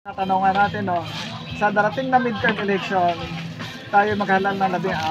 Tatanungan natin, no, sa darating na midterm election, tayo maghalal ng 12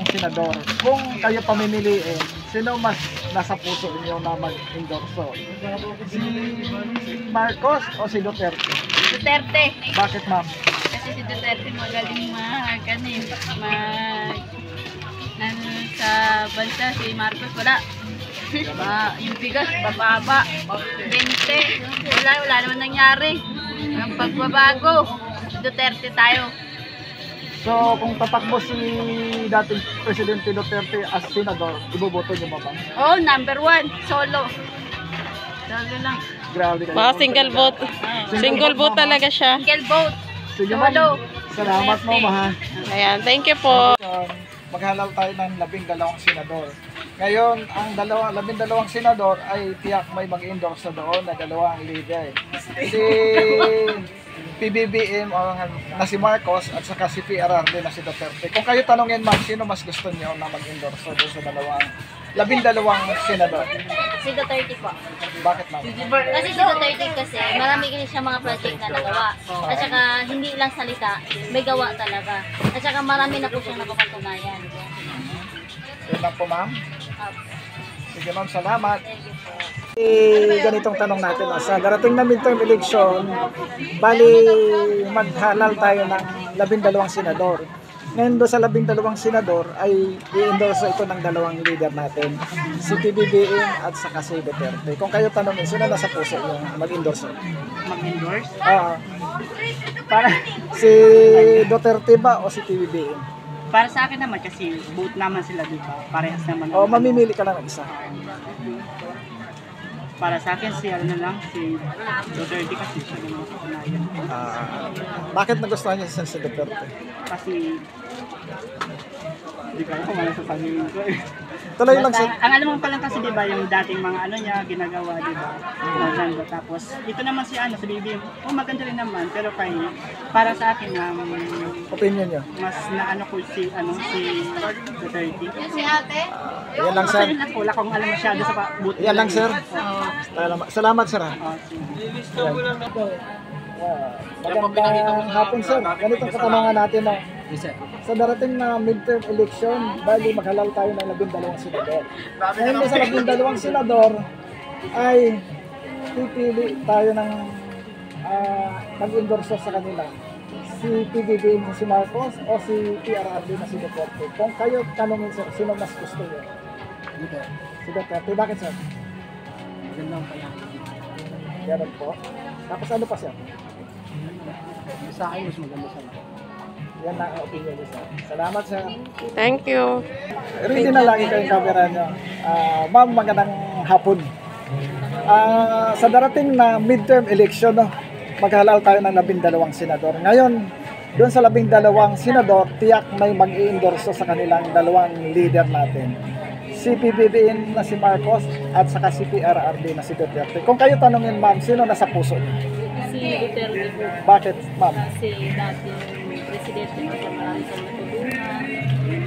senador. Kung kayo pamimiliin, sino mas nasa puso niyo na mag-endorso? Si Marcos o si Duterte? Duterte. Bakit, ma'am? Kasi si Duterte magaling sa bansa. Si Marcos wala. Yung bigas, bababa. 20. Wala naman nangyari. Ang pagbabago. Duterte tayo. So, kung tatakbo si dating Presidente Duterte as senador, iboboto niyo ba? Oh, number 1. Solo. Solo lang. Grabe kayo. Mga single vote. Single vote talaga siya. Single vote. Sige, ma'am. Solo. Salamat mo, ma. Ayan, thank you po. Maghalal tayo ng 12 senador. Ngayon, ang 12 senador ay tiyak may mag-endorse na doon na 2 leader. Si PBBM na si Marcos at saka si PRRD na si Duterte. Kung kayo tanongin, ma'am, sino mas gusto niyo na mag-endorse doon sa 12 senador? Si Duterte po. Bakit, ma'am? Kasi si Duterte kasi marami kasi siya mga project na nagawa. At saka hindi lang salita, may gawa talaga. At saka marami na po siyang napapatunayan. Yun lang po, ma'am. Sige, ma'am, salamat. Thank you po. Ganitong tanong natin, sa darating na midterm election, bali maghalal tayo ng 12 senador. Ngayon doon sa 12 senador ay i-endorse ito ng 2 leader natin, si PBBM at saka si Duterte. Kung kayo tanongin, sino nasa puso yung mag-endorse? Mag-endorse? Para si Duterte ba o si PBBM? Para sa akin naman kasi both naman sila, di ba? Parehas naman. O mamimili ka lang ng isa? Para sa akin si Duterte kasi siya naman sa kanayan. Bakit nagustuhan niya si Duterte? Kasi hindi ko alam kung ano sa pangingin ko eh. Tuloy lang Basta, sa... ang alam mo pa lang kasi di ba yung dating mga niya ginagawa, di ba? Maganda. Tapos ito naman si si BBM, maganda rin naman, pero para sa akin Opinion niyo? mas naano ko si Duterte. Si ate? Yan lang, sir. Wala akong alam masyado sa buti. Yan lang, sir. Salamat, sir. Magandang hapon, sir. Ganitong katanungan natin, no? Sa darating na midterm election, bali maghalal tayo ng 12 senador. Ngayon sa 12 senador ay pipili tayo ng mag-endorso sa kanila. Si PBBM na si Marcos o si PRRD na si Duterte. Kung kayo tanongin, sir, sino mas gusto niyo? Si Duterte. Bakit, sir? Magandang pala. Meron po. Tapos ano pa, sir? Sa akin mas maganda sa lahat. Yan na ang opinion niyo, sir. Salamat, sir. Thank you. Ready na lagi kayong camera nyo. Ma'am, magandang hapon. Sa darating na midterm election, no, maghalal tayo ng 12 senador. Ngayon, doon sa 12 senador, tiyak may mag-i-endorso sa kanilang 2 leader natin. Si PBBM na si Marcos at saka si PRRD na si Duterte. Kung kayo tanongin, ma'am, sino nasa puso niyo? Si Duterte po. Bakit, ma'am? Kasi dating presidente po siya marami siyang natulungan.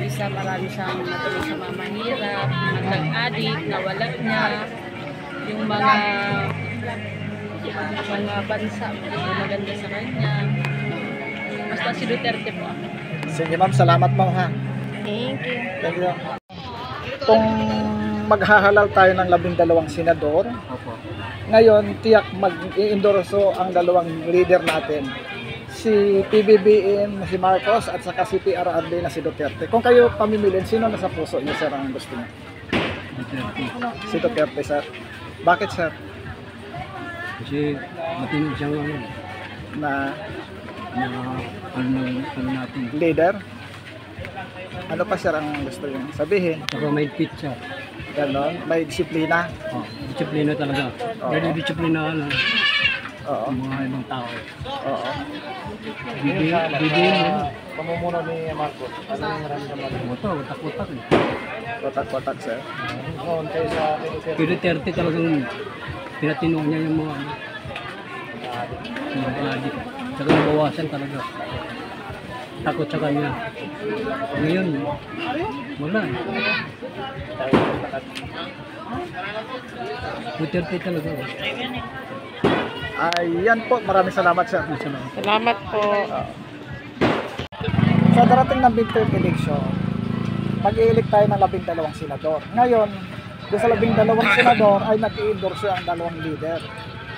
Isa marami siyang natulungan sa mga mahirap, mga nag-addict, nawalat niya. Yung mga bansa, maganda sa kanya. Basta si Duterte po. Sige, ma'am, salamat, ma'am, ha? Thank you. Thank you. Kung maghahalal tayo ng 12 senador, ngayon tiyak mag-i-endorso ang 2 leader natin, si PBBM na si Marcos at saka si PRRD na si Duterte. Kung kayo pamimilin, sino nasa puso niyo, sir, ang gusto niyo? Si Duterte, sir. Bakit, sir? Kasi matindi siyang Na ano natin. leader? Ano pa, sir, ang gusto niyo sabihin? Saka may pizza. Ganon, may disiplina. Disiplina talaga. Very disiplina na Oo. ang mga ibang tao. Oo. Bibigyan Pamumuno ni Marcos. Ano yung naramdaman mo? mo ito, watak-watak eh. Watak-watak, sir. Noon kayo sa akin, Pero Duterte talagang pinatino niya yung mga adik. Saka nabawasan talaga. Takot sa kanya. Ngayon, wala. Duterte talaga. Ayan po, maraming salamat sir. Salamat po. Sa darating ng midterm election, mag-i-elect tayo ng 12 senador. Ngayon, doon sa 12 senador ay nag-i-endorse ang dalawang leader.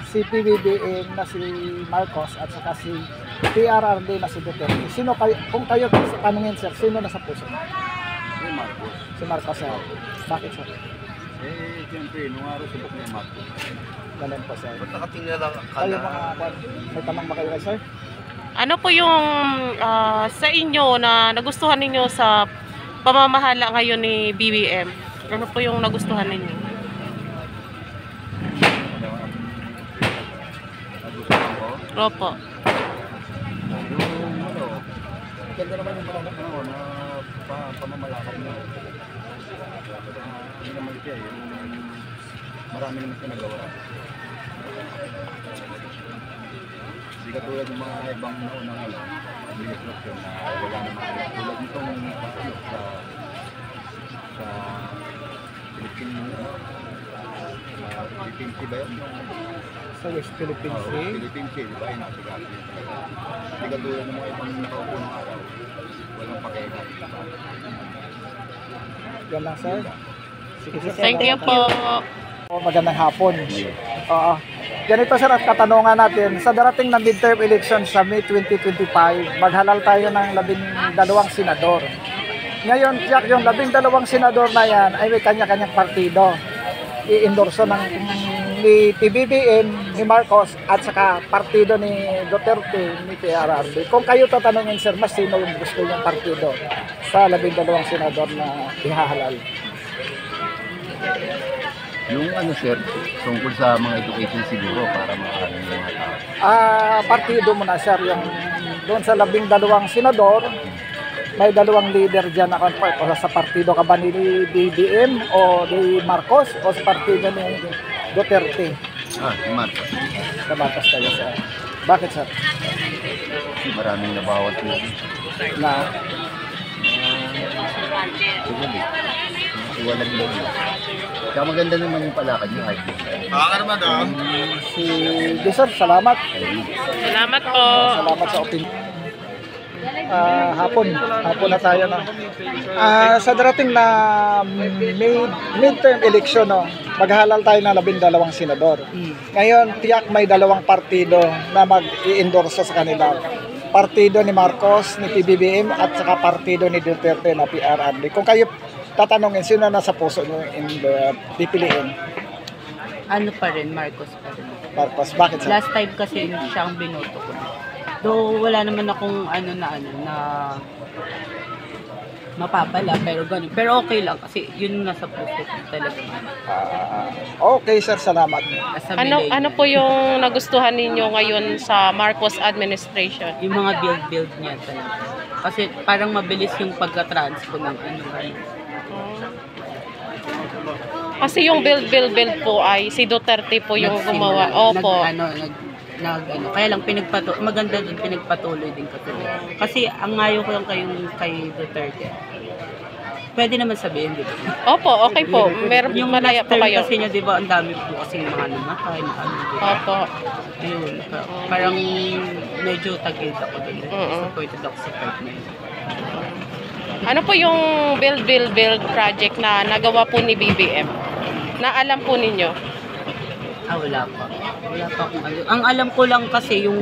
Si PBBM na si Marcos at saka si PRRD na si Duterte. Sino kayo, kung kayo tanungin sir, sino nasa puso? Si Marcos. Si Marcos sir. Bakit sir? Siyempre, nung araw subok niya Marcos. Ganun po sir. Ba't nakatingin lang Kayo mga, may tanong ba kayo kay sir? Ano po yung sa inyo na nagustuhan ninyo sa pamamahala ngayon ni BBM? Ano po yung nagustuhan ninyo? nagustuhan ko? Opo. Yung ganda naman yung pamamalakad niya. Hindi naman siya, yung marami naman siya nagawa. Hindi katulad ng mga ibang naunang administrasyon na wala naman. Tulad nitong sa Philippines, Philippines Sea ba yun? Sa West Philippine Oo, Sea. Philippines Sea, di ba? Ay, nasigasin talaga. Hindi katulad ng mga ibang nakaupo ng araw. Walang pakialam. Yan lang sir. Sige sir. Thank you po. Magandang hapon. Oo. Ganito sir at katanungan natin. Sa darating na midterm election sa May 2025, maghalal tayo ng 12 senador. Ngayon, Jack, yung 12 senador na yan ay may kanya-kanyang partido. I-endorso ng ni PBBM, ni Marcos at saka partido ni Duterte, ni PRRD. Kung kayo tatanungin sir, mas sino yung gusto yung partido sa 12 senador na ihahalal? Yung ano sir, tungkol sa mga education siguro para makakaroon ng mga tao. Partido mo na sir, yung doon sa 12 senador, may dalawang leader dyan na convert. O sa partido ka ba ni BBM o ni Marcos o sa partido ni Duterte? Si Marcos. Sa Marcos tayo sir. Bakit sir? Maraming nabawat po. Na Siguro eh. Iwalag mo. Kaya maganda naman yung palakad niyo. si sir, salamat. Salamat po. Salamat sa opinion. Hapon na tayo na. Sa darating na midterm election, no, maghalal tayo ng 12 senador. Ngayon, tiyak may dalawang partido na mag-i-endorse sa kanila. Partido ni Marcos, ni PBBM at saka partido ni Duterte na PRRD. Kung kayo tatanungin, sino nasa puso nyo pipiliin? Ano pa rin, Marcos pa rin. Marcos, bakit sir? Last time kasi siya ang binoto ko. Though wala naman akong na mapapala, pero ganun. Pero okay lang kasi yun nasa puso ko talaga. Okay sir, salamat. As a Ano millennial. po yung nagustuhan ninyo ngayon sa Marcos administration? Yung mga build niya talaga. Kasi parang mabilis yung pagka-transpo ng Kasi yung build po ay si Duterte po yung gumawa. Opo. Kaya lang maganda din pinagpatuloy din kasi ang ngayon ko lang kay Duterte. Pwede naman sabihin, di ba? Opo, okay po. Meron Yung malaya last po term kayo. kasi niya, di ba, ang dami po kasi mga namatay na di ba? Opo. Ayun, parang medyo tagilid ako din. Disappointed ako sa part na yun. Ano po yung build project na nagawa po ni BBM? Na alam po ninyo? Wala pa. Wala pa akong alam. Ang alam ko lang kasi yung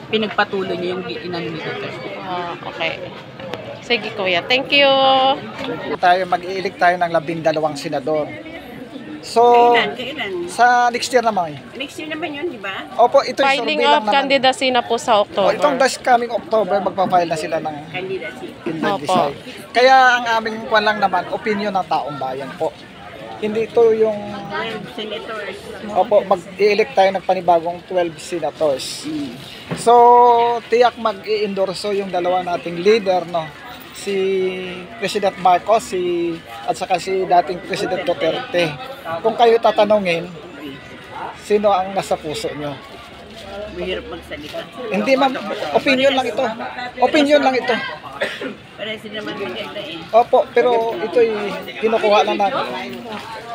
pinagpatuloy niya yung inano ni Duterte. Okay. Sige kuya, thank you. Mag-i-elect tayo ng 12 senador. So, Kailan? sa next year naman. Next year naman yun, di ba? Opo, ito yung Filing survey lang of naman. candidacy na po sa Itong October. this coming October, magpa-file na sila ng Candidacy. candidacy. Kaya ang aming kwan lang naman, opinion ng taong bayan po. Hindi ito yung, 12 senators. opo, mag-i-elect tayo ng panibagong 12 senators. So, tiyak mag-i-endorso yung dalawa nating leader, no? Si President Marcos, at saka si dating President Duterte. Kung kayo tatanungin, sino ang nasa puso nyo? Mahirap magsalita. Hindi ma'am, opinion lang ito. Opinion lang ito. Parehas din naman maganda eh. Opo, pero ito'y kinukuha lang namin.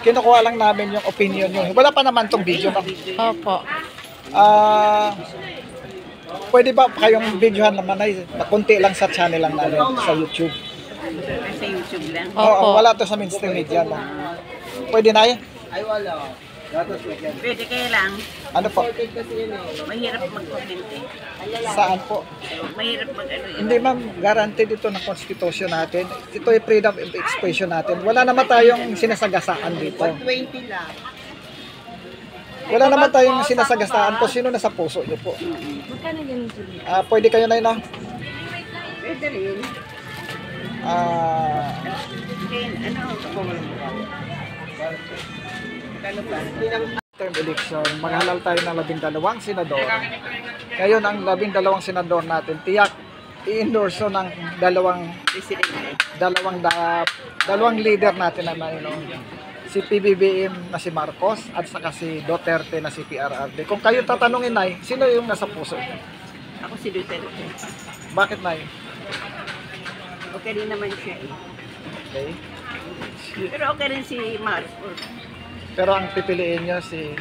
Kinukuha lang namin yung opinion nyo. Wala pa naman tong video, ma'am. Opo. Pwede ba kayong videohan naman ay konti lang sa channel lang namin sa YouTube? Sa YouTube lang. Oo, Opo. wala to sa mainstream media lang. Pwede na Pwede kaya lang. Ano po? Mahirap mag-comment eh. Saan po? Mahirap mag-ano eh. Hindi ma'am, guaranteed ito ng constitution natin. Ito ay freedom of expression natin. Wala naman tayong sinasagasaan dito. 20 lang. Wala naman tayong sinasagasaan kung sino nasa puso niyo po. Pwede kayo na yun, no? Pwede rin. Kaya ano? Ano ba? Term election, maghalal tayo ng 12 senador. Ngayon, ang 12 senador natin, tiyak, i-endorso ng dalawang leader natin na si PBBM na si Marcos at saka si Duterte na si PRRD. Kung kayo tatanungin, Nay, sino yung nasa puso niyo? Ako si Duterte. Bakit, Nay? Okay din naman siya eh. Okay. Pero okay rin si Marcos. Pero ang pipiliin niyo si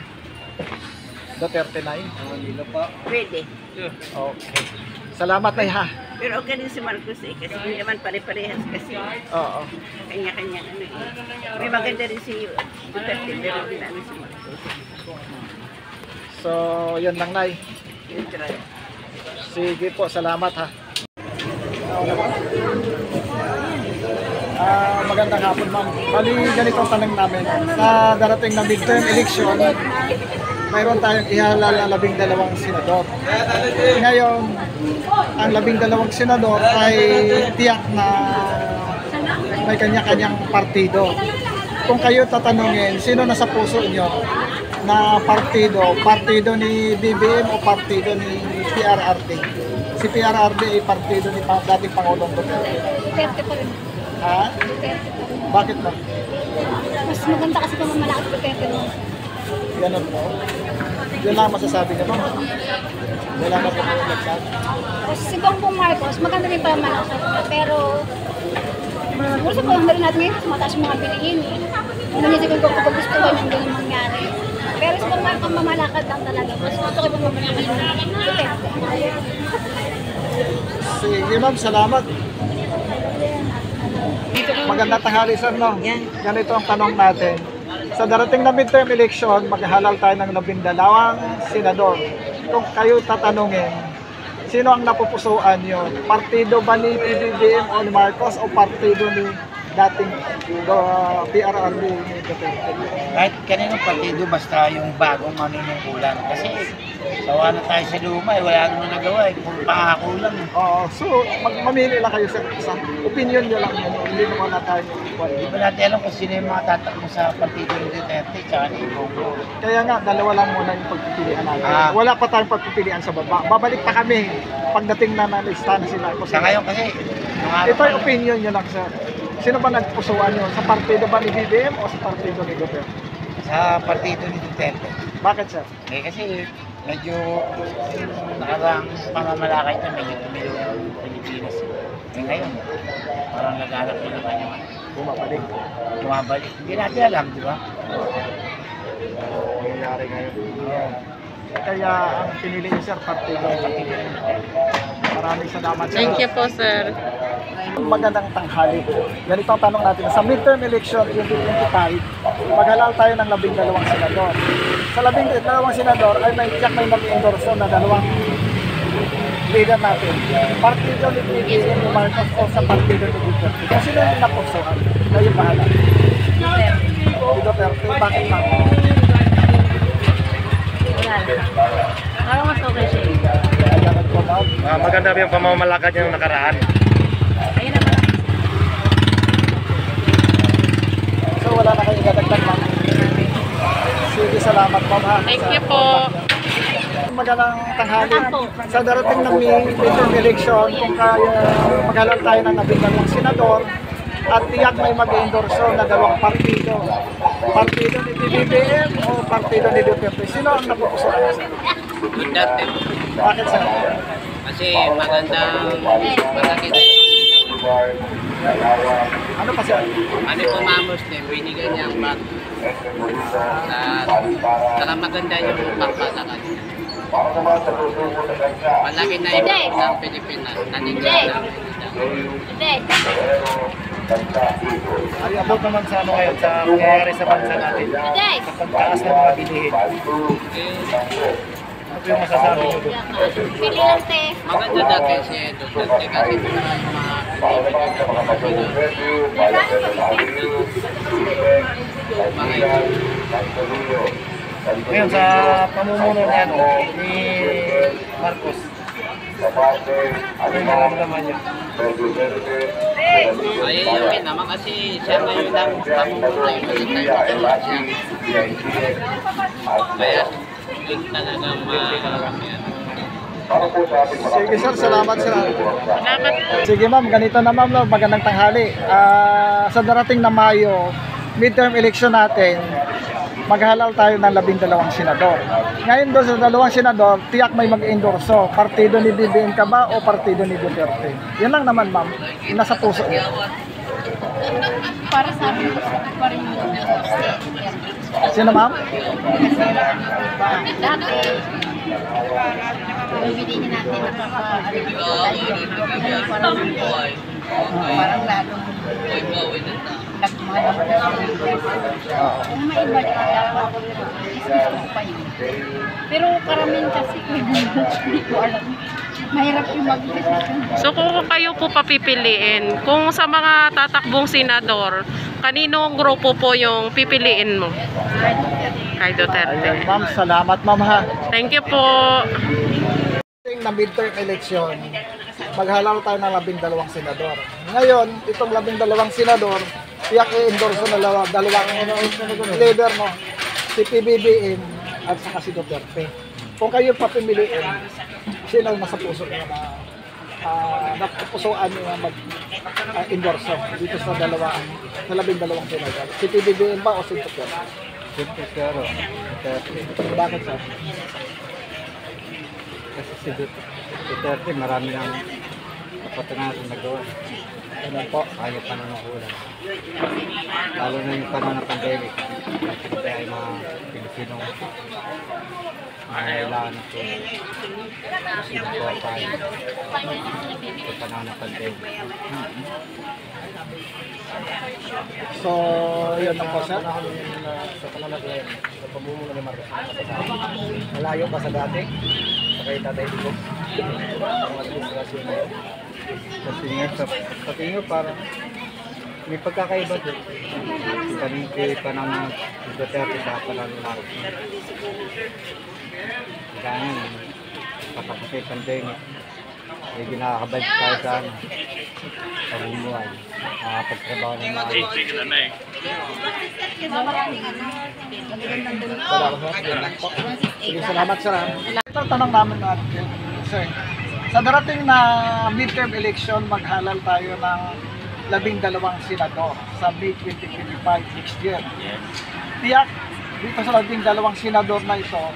Duterte, Nay? Pwede. Okay. Salamat, Nay, ha? Pero okay din si Marcos eh. Kasi hindi naman pare-parehas kasi. Oo. Kanya-kanya ano eh. May maganda rin si Duterte pero hindi na ano si Marcos. So, yun lang, Nay. Yun try. Sige po, salamat, ha? Magandang hapon, ma'am. Bali, ganito ang tanong namin. Sa darating na midterm election, mayroon tayong ihalal na 12 senador. Ngayon, ang 12 senador ay tiyak na may kanya-kanyang partido. Kung kayo tatanungin, sino nasa puso nyo na partido? Partido ni BBM o partido ni PRRD? Si PRRD ay partido ni dating Pangulong Duterte. Duterte pa rin. Ha? Bakit ba? Mas maganda kasi kung malaki Duterte mo. Ganun po. Yun lang masasabi niya, ma'am. Wala na po kayo nagsabi. Tapos si Bongbong Marcos, maganda rin pa malaki. Pero, gusto ko lang rin natin ngayon, mataas yung mga bilihin eh. Hindi niya siguro kung gusto ko yung ganyan mangyari. Pero si Bongbong Marcos, mamalakad lang talaga. Mas gusto ko yung mamalakad yung Duterte. Sige, ma'am. Salamat. Magandang tanghali, sir, no? Ganito ang tanong natin. Sa darating na midterm election, maghahalal tayo ng 12 senador. Kung kayo tatanungin, sino ang napupusuan nyo? Partido ba ni PBBM o ni Marcos o partido ni dating PRRD ni Duterte? Kahit kaninong partido, basta yung bagong manunungkulan. Kasi sawa na tayo sa luma, wala naman nagawa, puro pangako lang. Oo, so mamili lang kayo sa isang opinion nyo lang yun. Hindi naman na tayo Hindi ba natin alam kung sino yung mga tatakbo sa partido ni Duterte tsaka ni Bongo. Kaya nga, dalawa lang muna yung pagpipilian natin. Wala pa tayong pagpipilian sa baba. Babalik pa kami pagdating na nalista na sila. Sa ngayon kasi, Ito ay opinion nyo lang, sir. Sino ba nagpusuan nyo? Sa partido ba ni BBM o sa partido ni Duterte? sa partido ni Duterte. Bakit, sir? Kasi medyo nakarang pamamalakay niya, medyo tumilo ng Pilipinas. Ngayon, parang naghanap na naman yung bumabalik. Hindi natin alam, di ba? Nangyayari ngayon. Kaya ang pinili niyo, sir, partido ni Duterte. Maraming salamat, sir. Thank you po, sir. Magandang tanghali. Ganito ang tanong natin. Sa midterm election 2025, maghalal tayo ng 12 senador. Sa 12 senador ay may mag-endorso na dalawang leader natin. Partido ni PBBM ni Marcos o sa partido ni Duterte. Kung sino yung napusuan? Kayo bahala. Si Duterte. Bakit, ma'am? Parang mas okay siya. Ayan po, ma'am. Maganda yung pamamalakad niya ng nakaraan. Ayun naman. So wala na kayo dadagdag, ma'am. Sige, salamat, ma'am. Thank you po. Magandang tanghali. Sa darating ng midterm election, kung kaya maghalal tayo ng 12 senador at tiyak may mag-endorso na dalawang partido. Partido ni PBBM o partido ni Duterte. Sino ang napupusuan niya, sir? Duterte. Bakit, sir? Kasi magandang malaki Ano pa, sir? ano po mga Muslim, binigyan niya ang bag. Saka maganda yung pagpasakad. Malaki na yung ng Pilipinas. Nanindiyan namin. Hindi. Ay, abot naman sa ano ngayon, sa nangyayari sa bansa natin. Hindi. Sa pagtaas ng mga bilihin. Ano yung masasabi nyo doon? Pili lang, te. Maganda dati si Duterte kasi ito na yung mga Ngayon, sa pamumuno niya, ni Marcos, ano yung nararamdaman niya? ay yun naman kasi siya ngayon ang pamumuno yung maganda siya. Kaya yun talagang Sige sir, salamat sir. Salamat. Sige ma'am, ganito na ma'am, no? Magandang tanghali. Sa darating na Mayo, midterm election natin, maghalal tayo ng 12 senador. Ngayon doon sa 2 senador, tiyak may mag-endorso. Partido ni BBM ka ba o partido ni Duterte? Yan lang naman ma'am, nasa puso niyo. Para sa amin, gusto ko pa rin yung Sino ma'am? dati. Bibili natin parang lalo nagmahal kung may iba na dapat gusto ko pa yun. Pero karamihan kasi hindi ko alam. Mahirap yung mag-decision. So kung kayo po papipiliin, kung sa mga tatakbong senador, kaninong grupo po yung pipiliin mo? Kay Duterte. Ayun, ma'am, salamat ma'am ha. Thank you po. Na midterm election, maghalal tayo ng 12 senador. Ngayon, itong 12 senador, tiyak i-endorso na dalawang leader, no? Si PBBM at saka si Duterte. Kung kayo papimiliin, sino ang nasa puso nyo na napupusuan nyo na mag-endorso dito sa 12 senador? Si PBBM ba o si Duterte? Siyempre sir, Bakit sir? kasi si Duterte marami ng kapatunan na nagawa. Ano po? Kaya pa ng ulan. Lalo na yung panahon ng pandemic. Kaya yung mga Pilipinong kailangan ito. Sino po tayo sa panahon ng pandemic. So, yun lang po sir. Sa pananagay, sa pamumuno ni Marcos, malayo ba sa dati? Sa kay Tatay Digong? Ang administrasyon na yun? Kasi nga sa tingin ko parang may pagkakaiba din. Kay panahon ng Duterte sa panahon ng Marcos. Kaya nga, patapos sa pandemic, may ginakabalik tayo sa pamumuhay. Nakapagtrabaho ng mga Sige, salamat sir. Ito tanong namin natin, sir. Sa darating na midterm election, maghalal tayo ng 12 senador sa May 2025 next year. Tiyak, dito sa 12 senador na ito,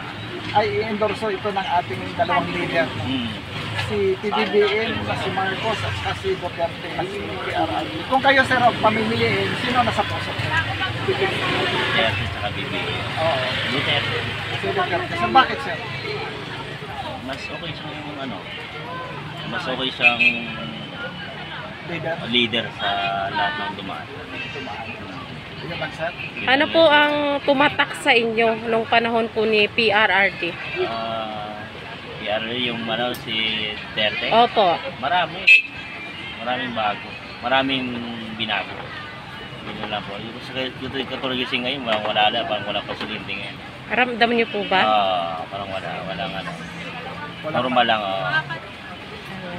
ay i-endorso ito ng ating dalawang leader. Si PBBM na si Marcos at saka si Duterte na si PRRD. Kung kayo sir, pamimiliin, sino nasa puso? Duterte sa BBM. Oo. Duterte. Si Duterte. So, bakit sir? Mas okay siyang mas okay siyang leader sa lahat ng dumaan. Yung ba sir? Ano po ang tumatak sa inyo nung panahon po ni PRRD? PRRD yung si Duterte. Opo. Maraming bago. Maraming binago. Yun lang po. Yung katulad kasi ngayon, wala pa silindi ngayon. Ramdam niyo po ba? Parang walang ano. Normal lang.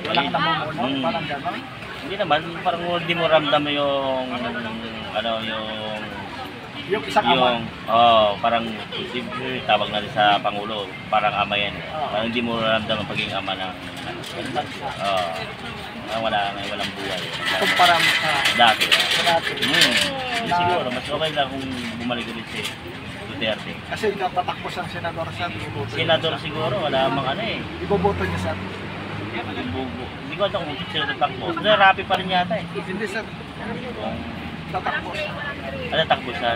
Walang namumuno? Parang gano'n? Hindi naman, parang hindi mo ramdam yung yung isang ama? Parang tawag natin sa Pangulo, parang ama yan. Parang hindi mo ramdam ang pagiging ama ng walang buhay. Kumpara mo sa dati. Siguro, mas okay lang kung bumalik ulit si Duterte. Kasi patakbo siyang senador sir. Senador siguro, wala mang ano eh. Iboboto niya sir. Hindi ko alam kung sila tatakbo. Pero rapi pa rin yata eh. Hindi sir. Tatakbo siya. Takbo siya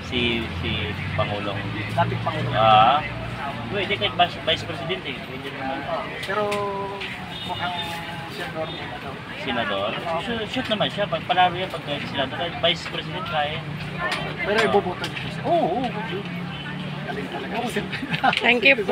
si Pangulong. Dating Pangulong. Pwede kahit vice president eh. Pwede naman. Pero mukhang senador muna daw. Senador? Shoot naman siya. Pag palaro yan, pag senador, kahit vice president kaya. Pero iboboto niyo siya. Oo, oo. Galing talaga. Thank you po.